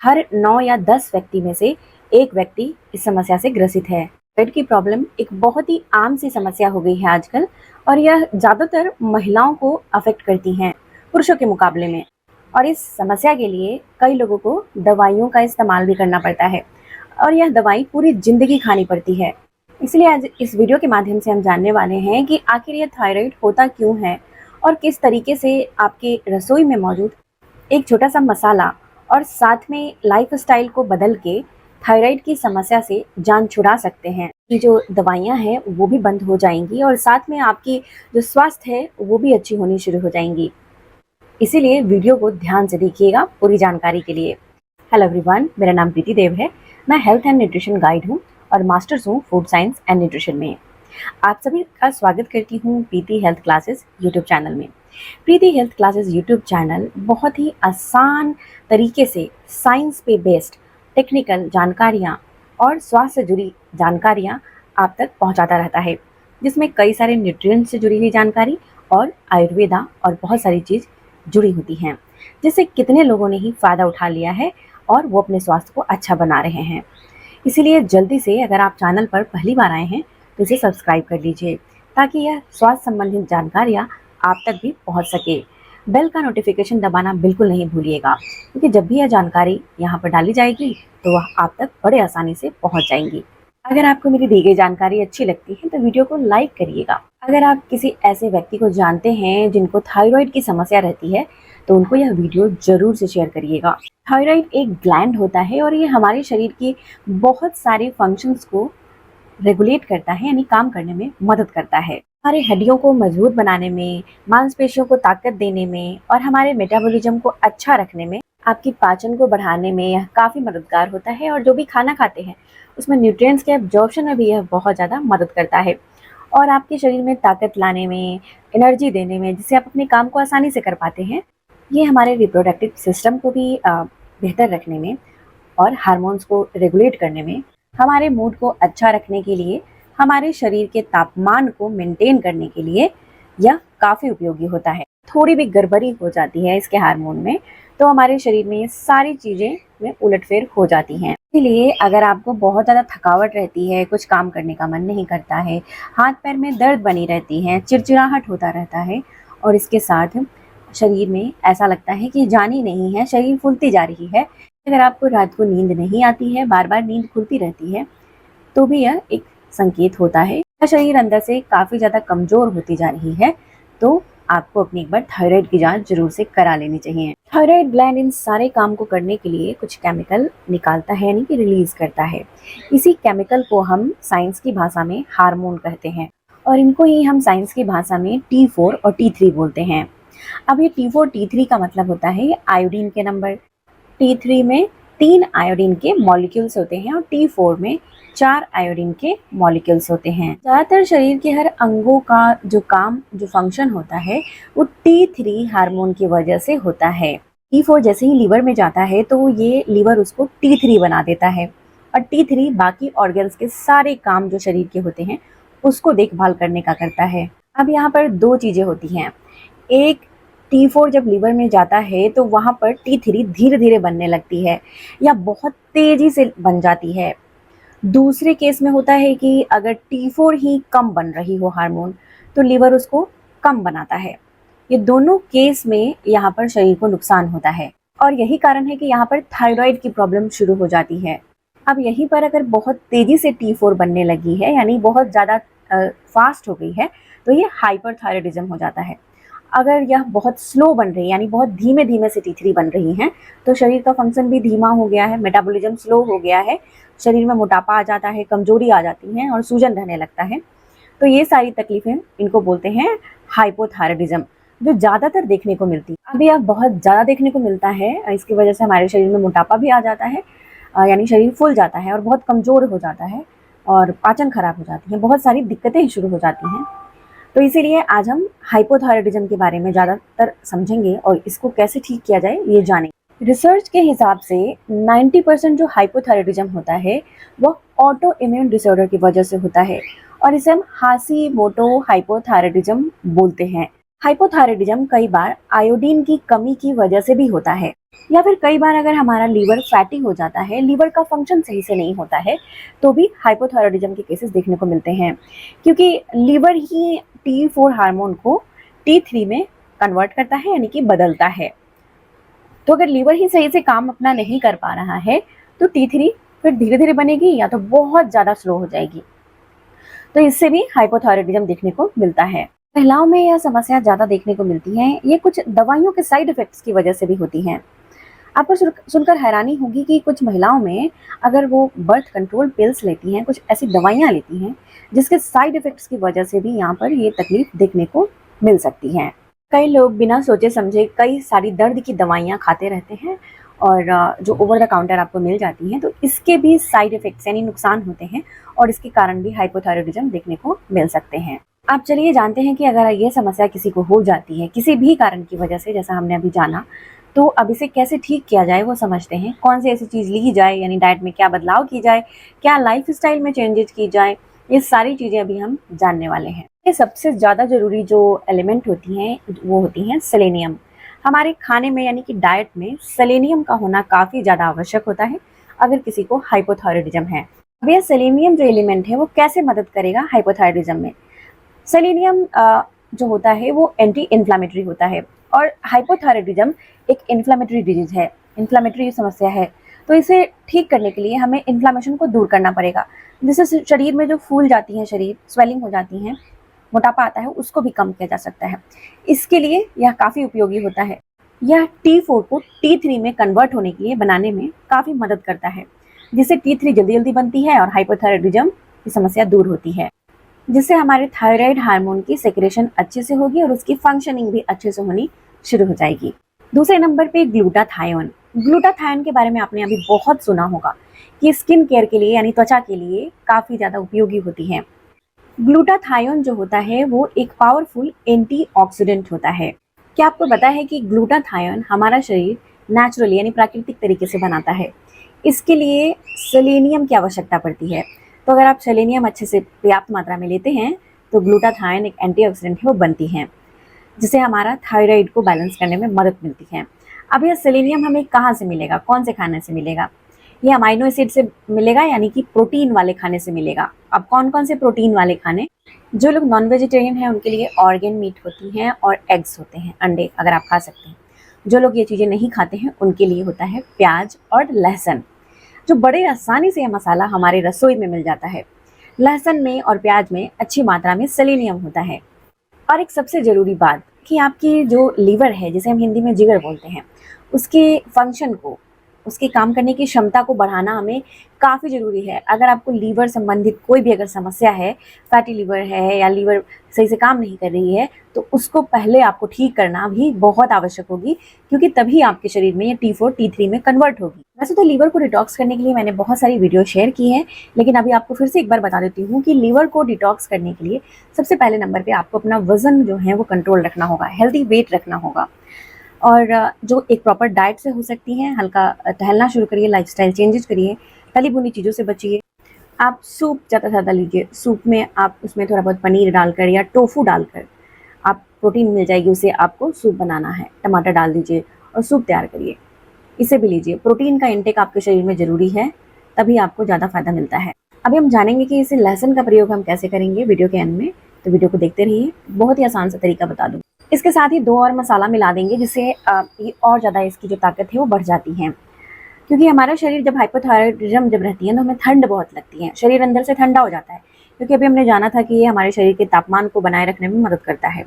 हर 9 या 10 व्यक्ति में से एक व्यक्ति इस समस्या से ग्रसित है। पेट की प्रॉब्लम एक बहुत ही आम सी समस्या हो गई है आजकल, और यह ज़्यादातर महिलाओं को अफेक्ट करती हैं पुरुषों के मुकाबले में। और इस समस्या के लिए कई लोगों को दवाइयों का इस्तेमाल भी करना पड़ता है, और यह दवाई पूरी ज़िंदगी खानी पड़ती है। इसलिए आज इस वीडियो के माध्यम से हम जानने वाले हैं कि आखिर यह थायराइड होता क्यों है, और किस तरीके से आपके रसोई में मौजूद एक छोटा सा मसाला और साथ में लाइफस्टाइल को बदल के थायराइड की समस्या से जान छुड़ा सकते हैं। ये जो दवाइयाँ हैं वो भी बंद हो जाएंगी, और साथ में आपकी जो स्वास्थ्य है वो भी अच्छी होनी शुरू हो जाएंगी। इसीलिए वीडियो को ध्यान से देखिएगा पूरी जानकारी के लिए। हेलो एवरीवन, मेरा नाम प्रीति देव है। मैं हेल्थ एंड न्यूट्रिशन गाइड हूँ और मास्टर्स हूँ फूड साइंस एंड न्यूट्रिशन में। आप सभी का स्वागत करती हूँ प्रीति हेल्थ क्लासेस यूट्यूब चैनल में। प्रीति हेल्थ क्लासेस यूट्यूब चैनल बहुत ही आसान तरीके से साइंस पे बेस्ड टेक्निकल जानकारियाँ और स्वास्थ्य से जुड़ी जानकारियाँ आप तक पहुँचाता रहता है, जिसमें कई सारे न्यूट्रिएंट्स से जुड़ी हुई जानकारी और आयुर्वेदा और बहुत सारी चीज़ जुड़ी होती हैं, जिससे कितने लोगों ने ही फ़ायदा उठा लिया है और वो अपने स्वास्थ्य को अच्छा बना रहे हैं। इसीलिए जल्दी से अगर आप चैनल पर पहली बार आए हैं तो इसे सब्सक्राइब कर लीजिए, ताकि यह स्वास्थ्य संबंधित जानकारियाँ आप तक भी पहुंच सके। बेल का नोटिफिकेशन दबाना बिल्कुल नहीं भूलिएगा, क्योंकि जब भी यह जानकारी यहाँ पर डाली जाएगी तो वह आप तक बड़े आसानी से पहुंच जाएंगी। अगर आपको मेरी दी गई जानकारी अच्छी लगती है तो वीडियो को लाइक करिएगा। अगर आप किसी ऐसे व्यक्ति को जानते हैं जिनको थायराइड की समस्या रहती है तो उनको यह वीडियो जरूर से शेयर करिएगा। थायराइड एक ग्लैंड होता है और ये हमारे शरीर की बहुत सारे फंक्शंस को रेगुलेट करता है, यानी काम करने में मदद करता है। हमारे हड्डियों को मजबूत बनाने में, मांसपेशियों को ताकत देने में और हमारे मेटाबॉलिज्म को अच्छा रखने में, आपकी पाचन को बढ़ाने में यह काफ़ी मददगार होता है। और जो भी खाना खाते हैं उसमें न्यूट्रिएंट्स के एब्जॉर्प्शन में भी यह बहुत ज़्यादा मदद करता है, और आपके शरीर में ताकत लाने में, एनर्जी देने में, जिससे आप अपने काम को आसानी से कर पाते हैं। ये हमारे रिप्रोडक्टिव सिस्टम को भी बेहतर रखने में और हार्मोन्स को रेगुलेट करने में, हमारे मूड को अच्छा रखने के लिए, हमारे शरीर के तापमान को मेंटेन करने के लिए यह काफ़ी उपयोगी होता है। थोड़ी भी गड़बड़ी हो जाती है इसके हार्मोन में तो हमारे शरीर में ये सारी चीज़ें में उलटफेर हो जाती हैं। इसलिए अगर आपको बहुत ज़्यादा थकावट रहती है, कुछ काम करने का मन नहीं करता है, हाथ पैर में दर्द बनी रहती है, चिड़चिड़ाहट होता रहता है, और इसके साथ शरीर में ऐसा लगता है कि जान ही नहीं है, शरीर फूलती जा रही है, अगर आपको रात को नींद नहीं आती है, बार बार नींद खुलती रहती है, तो भी यह एक संकेत होता है शरीर अंदर से काफ़ी ज़्यादा कमज़ोर होती जा रही है। तो आपको अपनी एक बार थायराइड की जांच जरूर से करा लेनी चाहिए। थायराइड ग्लैंड इन सारे काम को करने के लिए कुछ केमिकल निकालता है, यानी कि रिलीज करता है। इसी केमिकल को हम साइंस की भाषा में हार्मोन कहते हैं, और इनको ही हम साइंस की भाषा में T4 और T3 बोलते हैं। अब ये T4 T3 का मतलब होता है ये आयोडीन के नंबर। T3 में 3 आयोडीन के मॉलिक्यूल्स होते हैं और T4 में 4 आयोडीन के मॉलिक्यूल्स होते हैं। ज़्यादातर शरीर के हर अंगों का जो काम, जो फंक्शन होता है वो T3 हार्मोन की वजह से होता है। T4 जैसे ही लीवर में जाता है तो ये लीवर उसको T3 बना देता है, और T3 बाकी ऑर्गन्स के सारे काम जो शरीर के होते हैं उसको देखभाल करने का करता है। अब यहाँ पर दो चीज़ें होती हैं। एक, T4 जब लीवर में जाता है तो वहाँ पर T3 धीरे धीरे बनने लगती है या बहुत तेज़ी से बन जाती है। दूसरे केस में होता है कि अगर T4 ही कम बन रही हो हार्मोन तो लीवर उसको कम बनाता है। ये दोनों केस में यहाँ पर शरीर को नुकसान होता है, और यही कारण है कि यहाँ पर थायराइड की प्रॉब्लम शुरू हो जाती है। अब यहीं पर अगर बहुत तेज़ी से T4 बनने लगी है, यानी बहुत ज़्यादा फास्ट हो गई है, तो ये हाइपरथायराइडिज्म हो जाता है। अगर यह बहुत स्लो बन रही है, यानी बहुत धीमे धीमे से T3 बन रही हैं, तो शरीर का फंक्शन भी धीमा हो गया है, मेटाबॉलिज्म स्लो हो गया है, शरीर में मोटापा आ जाता है, कमजोरी आ जाती है और सूजन रहने लगता है। तो ये सारी तकलीफें, इनको बोलते हैं हाइपोथायराइडिज्म, जो ज़्यादातर देखने को मिलती है। अब यह बहुत ज़्यादा देखने को मिलता है, इसकी वजह से हमारे शरीर में मोटापा भी आ जाता है, यानी शरीर फूल जाता है और बहुत कमज़ोर हो जाता है, और पाचन खराब हो जाती है, बहुत सारी दिक्कतें शुरू हो जाती हैं। तो इसीलिए आज हम हाइपोथायराइडिज्म के बारे में ज़्यादातर समझेंगे और इसको कैसे ठीक किया जाए ये जानेंगे। रिसर्च के हिसाब से 90% जो हाइपोथायराइडिज्म होता है वह ऑटो इम्यून डिसऑर्डर की वजह से होता है, और इसे हम हाशिमोटो हाइपोथायराइडिज्म बोलते हैं। हाइपोथायराइडिज्म कई बार आयोडीन की कमी की वजह से भी होता है, या फिर कई बार अगर हमारा लीवर फैटी हो जाता है, लीवर का फंक्शन सही से नहीं होता है, तो भी हाइपोथायराइडिज्म के केसेस देखने को मिलते हैं, क्योंकि लीवर ही T4 हार्मोन को T3 में कन्वर्ट करता है, यानी कि बदलता है। तो अगर लीवर ही सही से काम अपना नहीं कर पा रहा है, तो T3 फिर धीरे धीरे बनेगी या तो बहुत ज्यादा स्लो हो जाएगी। तो इससे भी हाइपोथायराइडिज्म देखने को मिलता है। महिलाओं में यह समस्या ज्यादा देखने को मिलती है। ये कुछ दवाइयों के साइड इफेक्ट्स की वजह से भी होती हैं। आपको सुनकर हैरानी होगी कि कुछ महिलाओं में अगर वो बर्थ कंट्रोल पिल्स लेती हैं, कुछ ऐसी दवाइयाँ लेती हैं, जिसके साइड इफेक्ट्स की वजह से भी यहाँ पर ये तकलीफ देखने को मिल सकती है। कई लोग बिना सोचे समझे कई सारी दर्द की दवाइयाँ खाते रहते हैं, और जो ओवर द काउंटर आपको मिल जाती हैं, तो इसके भी साइड इफेक्ट्स यानी नुकसान होते हैं, और इसके कारण भी हाइपोथायराइडिज्म देखने को मिल सकते हैं। आप चलिए जानते हैं कि अगर ये समस्या किसी को हो जाती है किसी भी कारण की वजह से, जैसा हमने अभी जाना, तो अब इसे कैसे ठीक किया जाए वो समझते हैं। कौन सी ऐसी चीज़ ली जाए, यानी डाइट में क्या बदलाव की जाए, क्या लाइफ स्टाइल में चेंजेस की जाए, ये सारी चीज़ें अभी हम जानने वाले हैं। ये सबसे ज़्यादा जरूरी जो एलिमेंट होती हैं वो होती हैं सेलेनियम। हमारे खाने में यानी कि डाइट में सेलेनियम का होना काफ़ी ज़्यादा आवश्यक होता है अगर किसी को हाइपोथायराइडिज्म है। अब यह सेलेनियम जो एलिमेंट है वो कैसे मदद करेगा हाइपोथायराइडिज्म में। सेलेनियम जो होता है वो एंटी इन्फ्लामेटरी होता है, और हाइपोथायराइडिज्म एक इन्फ्लामेटरी डिजीज है, इन्फ्लामेटरी समस्या है। तो इसे ठीक करने के लिए हमें इन्फ्लामेशन को दूर करना पड़ेगा, जिससे शरीर में जो फूल जाती हैं, शरीर स्वेलिंग हो जाती हैं, मोटापा आता है, उसको भी कम किया जा सकता है। इसके लिए यह काफ़ी उपयोगी होता है। यह T4 को T3 में कन्वर्ट होने के लिए बनाने में काफ़ी मदद करता है, जिससे T3 जल्दी जल्दी बनती है और हाइपोथायराइडिज्म की समस्या दूर होती है, जिससे हमारे थायराइड हार्मोन की सेक्रेशन अच्छे से होगी और उसकी फंक्शनिंग भी अच्छे से होनी शुरू हो जाएगी। दूसरे नंबर पे ग्लूटाथायोन। ग्लूटाथायोन के बारे में आपने अभी बहुत सुना होगा कि स्किन केयर के लिए यानी त्वचा के लिए काफ़ी ज़्यादा उपयोगी होती है। ग्लूटाथायोन जो होता है वो एक पावरफुल एंटीऑक्सीडेंट होता है। क्या आपको पता है कि ग्लूटाथायोन हमारा शरीर नेचुरली यानी प्राकृतिक तरीके से बनाता है। इसके लिए सेलेनियम की आवश्यकता पड़ती है। तो अगर आप सेलेनियम अच्छे से पर्याप्त मात्रा में लेते हैं तो ग्लूटाथायोन एक एंटीऑक्सीडेंट है वो बनती है, जिससे हमारा थायराइड को बैलेंस करने में मदद मिलती है। अब यह सेलेनियम हमें कहाँ से मिलेगा, कौन से खाने से मिलेगा? ये अमाइनो एसिड से मिलेगा, यानी कि प्रोटीन वाले खाने से मिलेगा। अब कौन कौन से प्रोटीन वाले खाने? जो लोग नॉन वेजिटेरियन हैं उनके लिए ऑर्गेन मीट होती हैं और एग्स होते हैं, अंडे अगर आप खा सकते हैं। जो लोग ये चीज़ें नहीं खाते हैं उनके लिए होता है प्याज और लहसुन, जो बड़े आसानी से यह मसाला हमारे रसोई में मिल जाता है। लहसुन में और प्याज में अच्छी मात्रा में सेलेनियम होता है। और एक सबसे ज़रूरी बात कि आपकी जो लीवर है, जिसे हम हिंदी में जिगर बोलते हैं, उसके फंक्शन को, उसके काम करने की क्षमता को बढ़ाना हमें काफ़ी ज़रूरी है। अगर आपको लीवर संबंधित कोई भी अगर समस्या है, फैटी लीवर है या लीवर सही से काम नहीं कर रही है, तो उसको पहले आपको ठीक करना भी बहुत आवश्यक होगी, क्योंकि तभी आपके शरीर में ये T4 T3 में कन्वर्ट होगी। वैसे तो लीवर को डिटॉक्स करने के लिए मैंने बहुत सारी वीडियो शेयर की है, लेकिन अभी आपको फिर से एक बार बता देती हूँ कि लीवर को डिटॉक्स करने के लिए सबसे पहले नंबर पे आपको अपना वजन जो है वो कंट्रोल रखना होगा, हेल्दी वेट रखना होगा, और जो एक प्रॉपर डाइट से हो सकती है। हल्का टहलना शुरू करिए, लाइफस्टाइल चेंजेस करिए, तली भुनी चीज़ों से बचिए। आप सूप ज़्यादा से ज़्यादा लीजिए। सूप में आप उसमें थोड़ा बहुत पनीर डालकर या टोफू डालकर आप प्रोटीन मिल जाएगी, उसे आपको सूप बनाना है, टमाटर डाल दीजिए और सूप तैयार करिए, इसे भी लीजिए। प्रोटीन का इंटेक आपके शरीर में ज़रूरी है, तभी आपको ज़्यादा फायदा मिलता है। अभी हम जानेंगे कि इसे लहसुन का प्रयोग हम कैसे करेंगे वीडियो के एंड में, तो वीडियो को देखते रहिए। बहुत ही आसान सा तरीका बता दूँ। इसके साथ ही 2 और मसाला मिला देंगे, जिससे ये और ज़्यादा इसकी जो ताकत है वो बढ़ जाती है। क्योंकि हमारा शरीर जब हाइपोथायराइडिज्म जब रहती है तो हमें ठंड बहुत लगती है, शरीर अंदर से ठंडा हो जाता है, क्योंकि अभी हमने जाना था कि ये हमारे शरीर के तापमान को बनाए रखने में मदद करता है।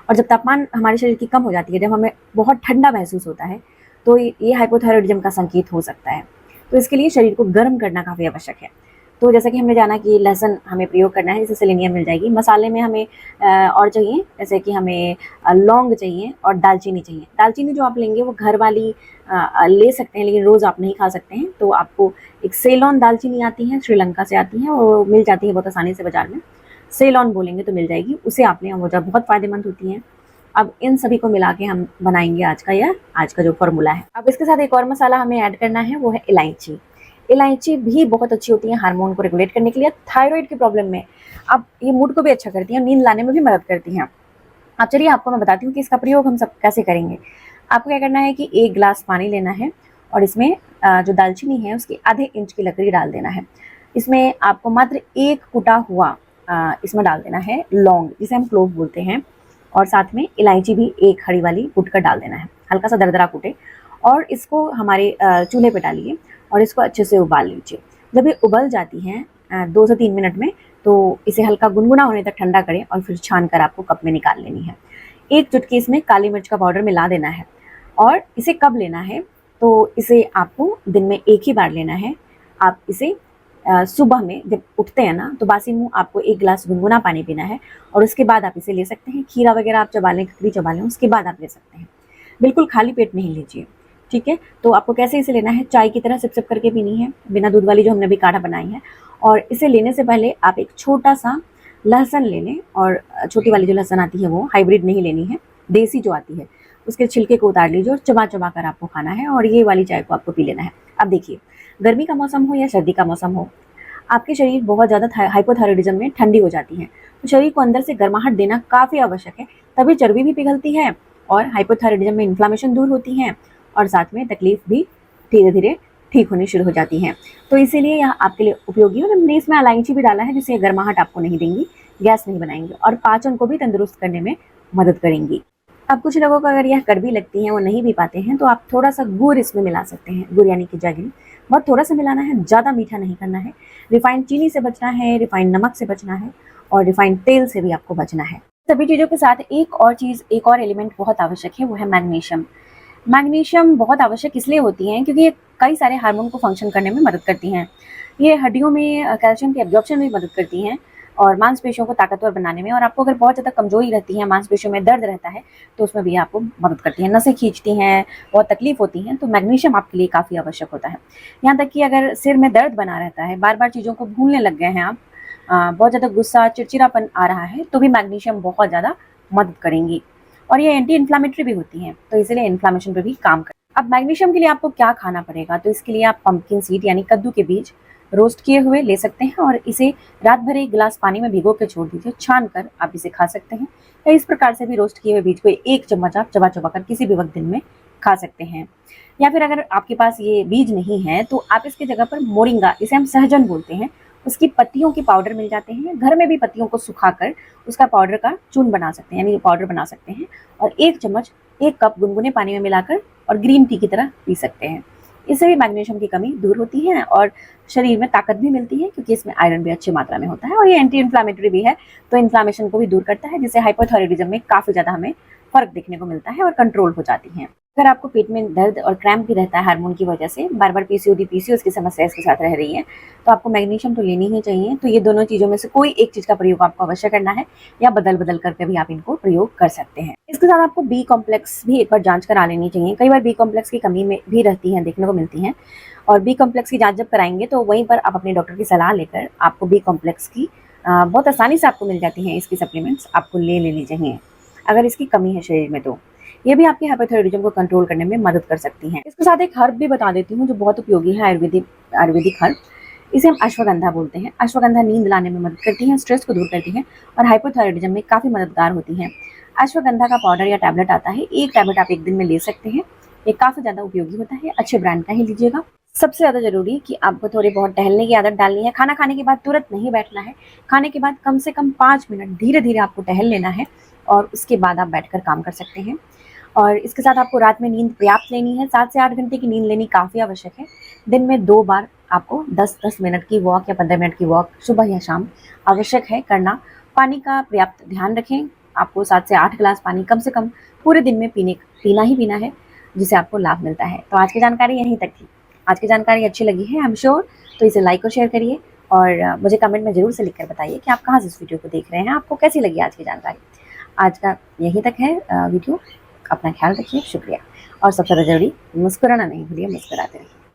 और जब तापमान हमारे शरीर की कम हो जाती है, जब हमें बहुत ठंडा महसूस होता है, तो ये हाइपोथायराइडिज्म का संकेत हो सकता है। तो इसके लिए शरीर को गर्म करना काफ़ी आवश्यक है। तो जैसा कि हमने जाना कि लहसुन हमें प्रयोग करना है, जिससे सेलेनियम मिल जाएगी। मसाले में हमें और चाहिए, जैसे कि हमें लौंग चाहिए और दालचीनी चाहिए। दालचीनी जो आप लेंगे वो घर वाली ले सकते हैं, लेकिन रोज़ आप नहीं खा सकते हैं। तो आपको एक सेलोन दालचीनी आती है, श्रीलंका से आती है, वो मिल जाती है बहुत आसानी से बाज़ार में। सेलोन बोलेंगे तो मिल जाएगी, उसे आप लें, वो जब बहुत फ़ायदेमंद होती हैं। अब इन सभी को मिला के हम बनाएंगे आज का जो फॉर्मूला है। अब इसके साथ एक और मसाला हमें ऐड करना है, वो है इलायची। इलायची भी बहुत अच्छी होती है हार्मोन को रेगुलेट करने के लिए, थायराइड की प्रॉब्लम में। अब ये मूड को भी अच्छा करती हैं, नींद लाने में भी मदद करती हैं। अब चलिए आपको मैं बताती हूँ कि इसका प्रयोग हम सब कैसे करेंगे। आपको क्या करना है कि 1 ग्लास पानी लेना है और इसमें जो दालचीनी है उसकी आधे इंच की लकड़ी डाल देना है। इसमें आपको मात्र 1 कुटा हुआ इसमें डाल देना है लौंग, जिसे हम क्लोव बोलते हैं, और साथ में इलायची भी 1 हरी वाली कूट कर डाल देना है, हल्का सा दरदरा कूटे, और इसको हमारे चूल्हे पे डालिए और इसको अच्छे से उबाल लीजिए। जब ये उबल जाती हैं 2 से 3 मिनट में, तो इसे हल्का गुनगुना होने तक ठंडा करें और फिर छान कर आपको कप में निकाल लेनी है। 1 चुटकी इसमें काली मिर्च का पाउडर मिला देना है। और इसे कब लेना है, तो इसे आपको दिन में 1 ही बार लेना है। आप इसे सुबह में जब उठते हैं ना, तो बासी मुँह आपको 1 गिलास गुनगुना पानी पीना है और उसके बाद आप इसे ले सकते हैं। खीरा वगैरह आप चबा लें, ककड़ी चबा लें, उसके बाद आप ले सकते हैं। बिल्कुल खाली पेट नहीं लीजिए, ठीक है? तो आपको कैसे इसे लेना है, चाय की तरह सिप-सिप करके पीनी है, बिना दूध वाली जो हमने अभी काढ़ा बनाई है। और इसे लेने से पहले आप एक छोटा-सा लहसुन ले लें, और छोटी वाली जो लहसुन आती है वो हाइब्रिड नहीं लेनी है, देसी जो आती है, उसके छिलके को उतार लीजिए और चबा-चबा कर आपको खाना है और ये वाली चाय को आपको पी लेना है। अब देखिए, गर्मी का मौसम हो या सर्दी का मौसम हो, आपके शरीर बहुत ज़्यादा हाइपोथायराइडिज्म में ठंडी हो जाती है, तो शरीर को अंदर से गर्माहट देना काफ़ी आवश्यक है, तभी चर्बी भी पिघलती है और हाइपोथायराइडिज्म में इन्फ्लेमेशन दूर होती है और साथ में तकलीफ भी धीरे-धीरे ठीक होनी शुरू हो जाती हैं। तो इसीलिए यह आपके लिए उपयोगी है। और हमने इसमें इलायची भी डाला है, जिससे गर्माहट आपको नहीं देंगी, गैस नहीं बनाएंगी और पाचन को भी तंदुरुस्त करने में मदद करेंगी। अब कुछ लोगों को अगर यह कड़वी लगती है, वो नहीं पी पाते हैं, तो आप थोड़ा-सा गुड़ इसमें मिला सकते हैं, गुड़ यानी कि जैगरी। बहुत थोड़ा-सा मिलाना है, ज़्यादा मीठा नहीं करना है। रिफाइंड चीनी से बचना है, रिफाइंड नमक से बचना है और रिफाइंड तेल से भी आपको बचना है। सभी चीज़ों के साथ एक और चीज़, एक और एलिमेंट बहुत आवश्यक है, वो है मैग्नीशियम। मैग्नीशियम बहुत आवश्यक इसलिए होती हैं क्योंकि ये कई सारे हार्मोन को फंक्शन करने में मदद करती हैं। ये हड्डियों में कैल्शियम के एब्जॉर्प्शन में मदद करती हैं और मांसपेशियों को ताकतवर बनाने में, और आपको अगर बहुत ज़्यादा कमजोरी रहती है, मांसपेशियों में दर्द रहता है, तो उसमें भी आपको मदद करती है। नसें खींचती हैं, बहुत तकलीफ होती है, तो मैग्नीशियम आपके लिए काफ़ी आवश्यक होता है। यहाँ तक कि अगर सिर में दर्द बना रहता है, बार-बार चीज़ों को भूलने लग गए हैं आप, बहुत ज़्यादा गुस्सा, चिड़चिड़ापन आ रहा है, तो भी मैग्नीशियम बहुत ज़्यादा मदद करेंगी। और ये एंटी इन्फ्लेमेटरी भी होती हैं, तो इसीलिए इन्फ्लेमेशन पे भी काम करती है। अब मैग्नीशियम के लिए आपको क्या खाना पड़ेगा, तो इसके लिए आप पंपकिन सीड यानी कद्दू के बीज रोस्ट किए हुए ले सकते हैं और इसे रात भर 1 गिलास पानी में भिगो के छोड़ दीजिए। छान कर आप इसे खा सकते हैं, या इस प्रकार से भी रोस्ट किए हुए बीज को 1 चम्मच आप चबा-चबा कर किसी भी वक्त दिन में खा सकते हैं। या फिर अगर आपके पास ये बीज नहीं है, तो आप इसकी जगह पर मोरिंगा, इसे हम सहजन बोलते हैं, उसकी पत्तियों के पाउडर मिल जाते हैं। घर में भी पत्तियों को सुखाकर उसका पाउडर का चूर्ण बना सकते हैं, यानी पाउडर बना सकते हैं और 1 चम्मच 1 कप गुनगुने पानी में मिलाकर और ग्रीन टी की तरह पी सकते हैं। इससे भी मैग्नीशियम की कमी दूर होती है और शरीर में ताकत भी मिलती है, क्योंकि इसमें आयरन भी अच्छी मात्रा में होता है और ये एंटी इन्फ्लेमेटरी भी है, तो इन्फ्लेमेशन को भी दूर करता है, जिससे हाइपोथायराइडिज्म में काफ़ी ज़्यादा हमें फ़र्क देखने को मिलता है और कंट्रोल हो जाती हैं। अगर आपको पेट में दर्द और क्रैम्प भी रहता है हार्मोन की वजह से, बार-बार पीसीओडी, पीसीओएस की समस्या इसके साथ रह रही है, तो आपको मैग्नीशियम तो लेनी ही चाहिए। तो ये दोनों चीज़ों में से कोई एक चीज़ का प्रयोग आपको अवश्य करना है, या बदल-बदल करके भी आप इनको प्रयोग कर सकते हैं। इसके साथ आपको बी कॉम्प्लेक्स भी एक बार जाँच करा लेनी चाहिए। कई बार बी कॉम्प्लेक्स की कमी में भी रहती है, देखने को मिलती है, और बी कॉम्प्लेक्स की जाँच जब कराएँगे, तो वहीं पर आप अपने डॉक्टर की सलाह लेकर आपको बी कॉम्प्लेक्स की बहुत आसानी से आपको मिल जाती हैं, इसकी सप्लीमेंट्स आपको ले लेनी चाहिए, अगर इसकी कमी है शरीर में तो। ये भी आपके हाइपोथायराइडिज्म को कंट्रोल करने में मदद कर सकती हैं। इसके साथ एक हर्ब भी बता देती हूँ जो बहुत उपयोगी है, आयुर्वेदिक हर्ब। इसे हम अश्वगंधा बोलते हैं। अश्वगंधा नींद लाने में मदद करती है, स्ट्रेस को दूर करती है और हाइपोथायराइडिज्म में काफ़ी मददगार होती हैं। अश्वगंधा का पाउडर या टैबलेट आता है, 1 टैबलेट आप 1 दिन में ले सकते हैं। ये काफ़ी ज़्यादा उपयोगी होता है, अच्छे ब्रांड का ही लीजिएगा। सबसे ज़्यादा ज़रूरी कि आपको थोड़ी बहुत टहलने की आदत डालनी है। खाना खाने के बाद तुरंत नहीं बैठना है। खाने के बाद कम से कम 5 मिनट धीरे-धीरे आपको टहल लेना है और उसके बाद आप बैठकर काम कर सकते हैं। और इसके साथ आपको रात में नींद पर्याप्त लेनी है, 7 से 8 घंटे की नींद लेनी काफ़ी आवश्यक है। दिन में 2 बार आपको 10-10 मिनट की वॉक या 15 मिनट की वॉक सुबह या शाम आवश्यक है करना। पानी का पर्याप्त ध्यान रखें, आपको 7 से 8 गिलास पानी कम से कम पूरे दिन में पीना ही पीना है, जिससे आपको लाभ मिलता है। तो आज की जानकारी यहीं तक थी। आज की जानकारी अच्छी लगी है आई एम श्योर, तो इसे लाइक और शेयर करिए और मुझे कमेंट में ज़रूर से लिखकर बताइए कि आप कहाँ से इस वीडियो को देख रहे हैं, आपको कैसी लगी आज की जानकारी। आज का यहीं तक है वीडियो। अपना ख्याल रखिए, शुक्रिया। और सबसे ज़्यादा ज़रूरी, मुस्कुराना नहीं भूलिए, मुस्कुराते रहिए।